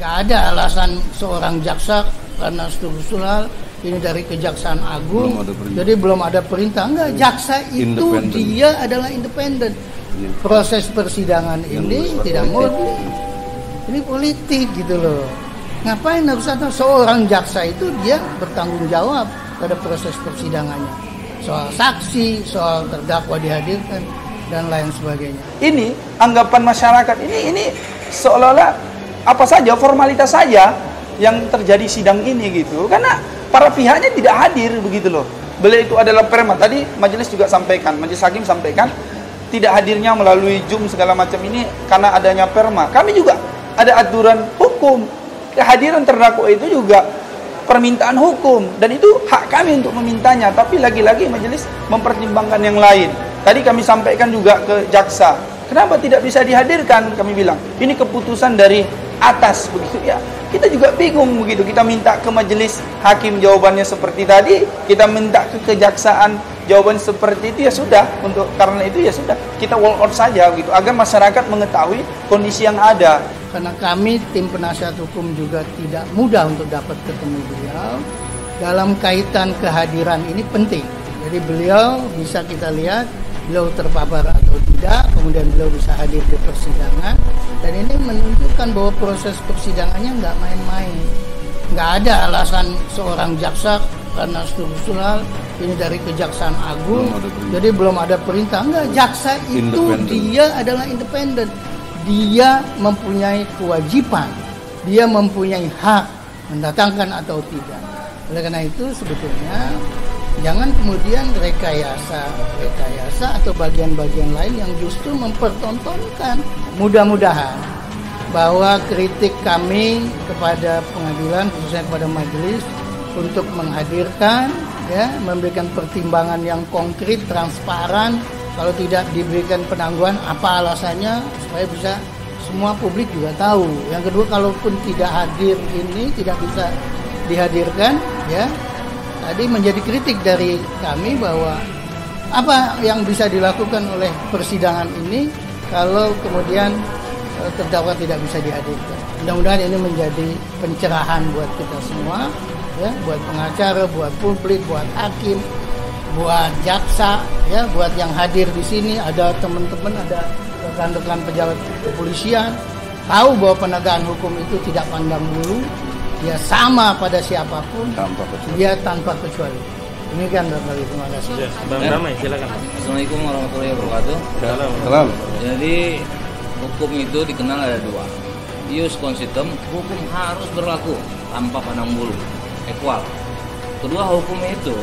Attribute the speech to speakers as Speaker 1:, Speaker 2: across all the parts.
Speaker 1: Nggak ada alasan seorang jaksa karena struktural ini dari Kejaksaan Agung, jadi belum ada perintah. Enggak, jaksa itu dia adalah independen. Proses persidangan ini tidak murni, ini politik gitu loh. Ngapain harus ada seorang jaksa itu dia bertanggung jawab pada proses persidangannya, soal saksi, soal terdakwa dihadirkan dan lain sebagainya.
Speaker 2: Ini anggapan masyarakat ini seolah-olah apa saja, formalitas saja yang terjadi sidang ini gitu, karena para pihaknya tidak hadir begitu loh. Beliau itu adalah perma. Tadi majelis juga sampaikan, majelis hakim sampaikan tidak hadirnya melalui Zoom segala macam ini karena adanya perma. Kami juga ada aturan hukum. Kehadiran terdakwa itu juga permintaan hukum dan itu hak kami untuk memintanya, tapi lagi-lagi majelis mempertimbangkan yang lain. Tadi kami sampaikan juga ke jaksa, kenapa tidak bisa dihadirkan? Kami bilang, ini keputusan dari atas begitu ya. Kita juga bingung begitu. Kita minta ke majelis hakim jawabannya seperti tadi, kita minta ke kejaksaan jawaban seperti itu, ya sudah. Untuk karena itu ya sudah, kita walk out saja gitu agar masyarakat mengetahui kondisi yang ada.
Speaker 1: Karena kami tim penasihat hukum juga tidak mudah untuk dapat ketemu beliau. Dalam kaitan kehadiran ini penting. Jadi beliau bisa kita lihat beliau terpapar atau tidak, kemudian beliau bisa hadir di persidangan, dan ini menunjukkan bahwa proses persidangannya nggak main-main. Nggak ada alasan seorang jaksa karena struktural ini dari Kejaksaan Agung, jadi belum ada perintah. Enggak, jaksa itu dia adalah independen. Dia mempunyai kewajiban, dia mempunyai hak mendatangkan atau tidak. Oleh karena itu sebetulnya jangan kemudian rekayasa atau bagian-bagian lain yang justru mempertontonkan. Mudah-mudahan bahwa kritik kami kepada pengadilan, khususnya kepada majelis, untuk menghadirkan, ya, memberikan pertimbangan yang konkret, transparan. Kalau tidak diberikan penangguhan, apa alasannya, supaya bisa semua publik juga tahu. Yang kedua, kalaupun tidak hadir ini, tidak bisa dihadirkan, ya, tadi menjadi kritik dari kami bahwa apa yang bisa dilakukan oleh persidangan ini kalau kemudian terdakwa tidak bisa dihadirkan. Mudah-mudahan ini menjadi pencerahan buat kita semua, ya, buat pengacara, buat publik, buat hakim, buat jaksa, ya, buat yang hadir di sini, ada teman-teman, ada rekan-rekan pejabat kepolisian, tahu bahwa penegakan hukum itu tidak pandang bulu, dia sama pada siapapun, dia tanpa kecuali. Demikian Bapak Ibu, terima kasih.
Speaker 3: Ya, Bang Damai, silakan.
Speaker 4: Assalamualaikum warahmatullahi wabarakatuh.
Speaker 3: Salam.
Speaker 4: Jadi hukum itu dikenal ada dua. Ius consitem, hukum harus berlaku tanpa pandang bulu, equal. Kedua, hukum itu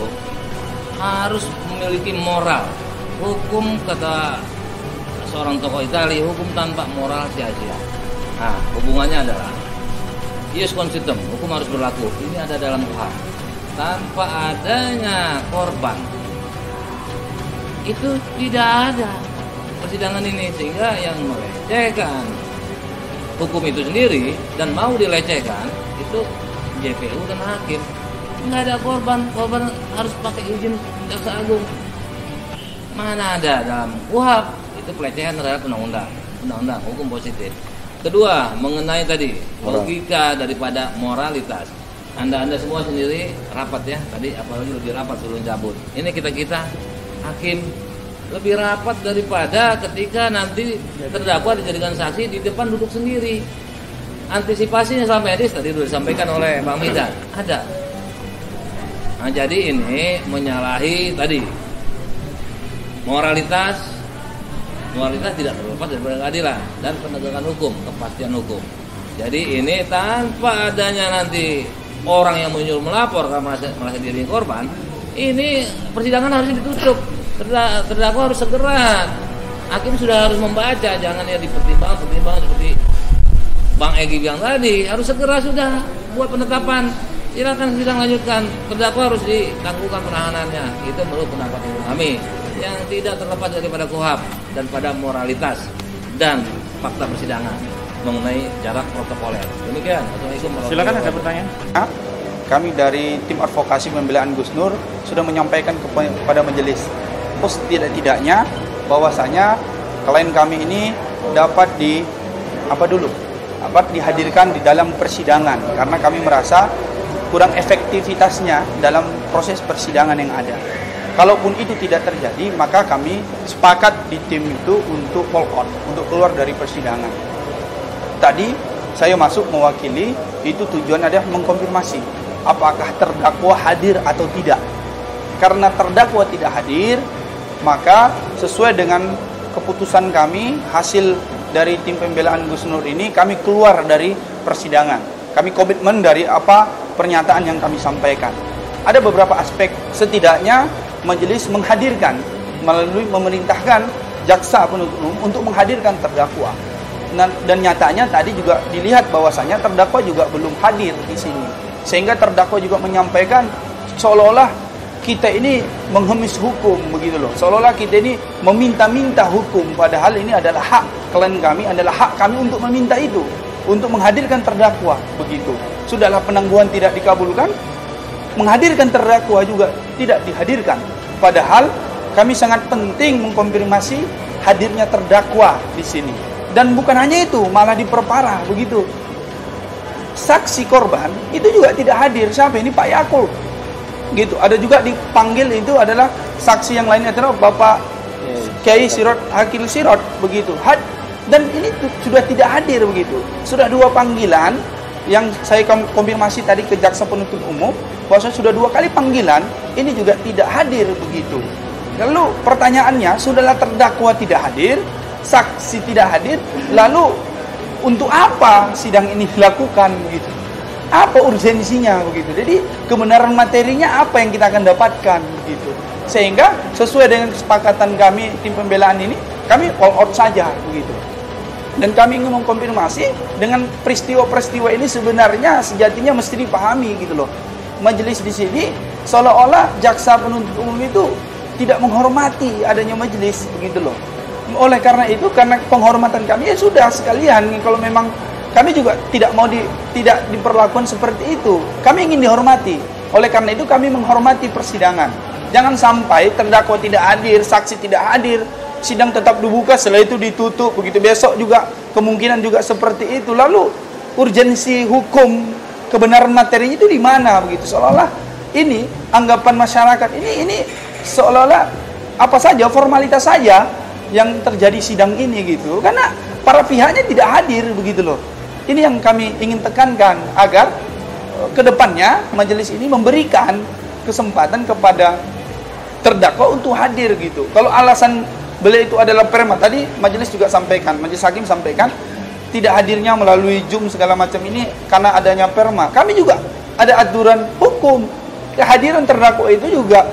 Speaker 4: harus memiliki moral. Hukum, kata seorang tokoh Italia, hukum tanpa moral sia-sia. Nah, hubungannya adalah ius consitem, hukum harus berlaku. Ini ada dalam KUHP. Tanpa adanya korban, itu tidak ada persidangan ini, sehingga yang melecehkan hukum itu sendiri dan mau dilecehkan itu JPU dan hakim. Nggak ada korban harus pakai izin Jaksa Agung. Mana ada dalam KUHP itu pelecehan terhadap undang-undang hukum positif. Kedua, mengenai tadi logika daripada moralitas. Anda semua sendiri rapat ya, tadi apalagi lebih rapat sebelum cabut. Ini kita hakim lebih rapat daripada ketika nanti terdakwa dijadikan saksi di depan duduk sendiri. Antisipasinya sampai medis tadi sudah disampaikan oleh Bang Mizan. Ada. Nah, jadi ini menyalahi tadi moralitas tidak terlepas dari keadilan dan penegakan hukum, kepastian hukum. Jadi ini tanpa adanya nanti orang yang menyuruh melapor karena merasa diri korban, ini persidangan harus ditutup. Terdakwa harus segera. Hakim sudah harus membaca, jangan ya dipertimbangkan seperti Bang Egy bilang tadi, harus segera sudah buat penetapan. Silakan sidang lanjutkan. Terdakwa harus ditangguhkan penahanannya. Itu menurut pendapat kami yang tidak terlepas daripada KUHP dan pada moralitas dan fakta persidangan mengenai jarak protokoler. Demikian.
Speaker 3: Silakan, ada pertanyaan.
Speaker 2: Kami dari tim advokasi pembelaan Gus Nur sudah menyampaikan kepada majelis, setidak-tidaknya bahwasanya klien kami ini dapat dihadirkan di dalam persidangan karena kami merasa kurang efektivitasnya dalam proses persidangan yang ada. Kalaupun itu tidak terjadi, maka kami sepakat di tim itu untuk walk out, untuk keluar dari persidangan. Tadi saya masuk mewakili, itu tujuan adalah mengkonfirmasi apakah terdakwa hadir atau tidak. Karena terdakwa tidak hadir, maka sesuai dengan keputusan kami, hasil dari tim pembelaan Gus Nur ini, kami keluar dari persidangan. Kami komitmen dari apa pernyataan yang kami sampaikan. Ada beberapa aspek, setidaknya majelis menghadirkan melalui memerintahkan jaksa penuntut umum untuk menghadirkan terdakwa. Dan nyatanya tadi juga dilihat bahwasanya terdakwa juga belum hadir di sini. Sehingga terdakwa juga menyampaikan seolah-olah kita ini menghemis hukum begitu loh. Seolah-olah kita ini meminta-minta hukum, padahal ini adalah hak klien kami, adalah hak kami untuk meminta itu, untuk menghadirkan terdakwa begitu. Sudahlah penangguhan tidak dikabulkan, menghadirkan terdakwa juga tidak dihadirkan. Padahal kami sangat penting mengkonfirmasi hadirnya terdakwa di sini. Dan bukan hanya itu, malah diperparah begitu. Saksi korban itu juga tidak hadir. Siapa ini? Pak Yakul. Gitu. Ada juga dipanggil itu adalah saksi yang lainnya adalah Bapak Kiai Sirot Hakil Sirot begitu. Dan ini sudah tidak hadir begitu. Sudah 2 panggilan yang saya konfirmasi tadi ke jaksa penuntut umum bahwa sudah 2 kali panggilan, ini juga tidak hadir begitu. Lalu pertanyaannya, sudahlah terdakwa tidak hadir, saksi tidak hadir, lalu untuk apa sidang ini dilakukan begitu? Apa urgensinya begitu? Jadi kebenaran materinya apa yang kita akan dapatkan begitu? Sehingga sesuai dengan kesepakatan kami tim pembelaan ini, kami all out saja begitu. Dan kami ingin mengkonfirmasi dengan peristiwa-peristiwa ini sebenarnya sejatinya mesti dipahami gitu loh. Majelis di sini seolah-olah jaksa penuntut umum itu tidak menghormati adanya majelis begitu loh. Oleh karena itu, karena penghormatan kami ya sudah sekalian, kalau memang kami juga tidak mau tidak diperlakukan seperti itu. Kami ingin dihormati. Oleh karena itu kami menghormati persidangan. Jangan sampai terdakwa tidak hadir, saksi tidak hadir, sidang tetap dibuka, setelah itu ditutup begitu. Besok juga kemungkinan juga seperti itu. Lalu urgensi hukum kebenaran materinya itu di mana begitu? Seolah-olah ini anggapan masyarakat ini seolah-olah apa saja, formalitas saja yang terjadi sidang ini gitu. Karena para pihaknya tidak hadir begitu loh. Ini yang kami ingin tekankan agar kedepannya majelis ini memberikan kesempatan kepada terdakwa untuk hadir gitu. Kalau alasan beliau itu adalah perma, tadi majelis juga sampaikan, majelis hakim sampaikan tidak hadirnya melalui Zoom segala macam ini karena adanya perma. Kami juga ada aturan hukum. Kehadiran terdakwa itu juga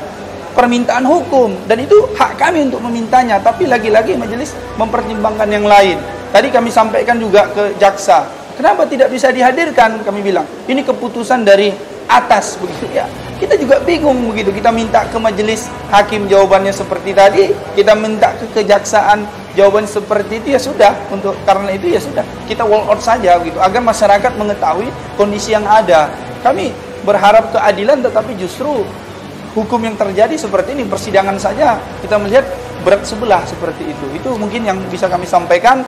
Speaker 2: permintaan hukum dan itu hak kami untuk memintanya, tapi lagi-lagi majelis mempertimbangkan yang lain. Tadi kami sampaikan juga ke jaksa, kenapa tidak bisa dihadirkan? Kami bilang ini keputusan dari atas begitu ya. Kita juga bingung begitu. Kita minta ke majelis hakim jawabannya seperti tadi, kita minta ke kejaksaan jawaban seperti itu, ya sudah. Untuk karena itu ya sudah, kita walk out saja begitu agar masyarakat mengetahui kondisi yang ada. Kami berharap keadilan, tetapi justru hukum yang terjadi seperti ini, persidangan saja kita melihat berat sebelah seperti itu. Itu mungkin yang bisa kami sampaikan.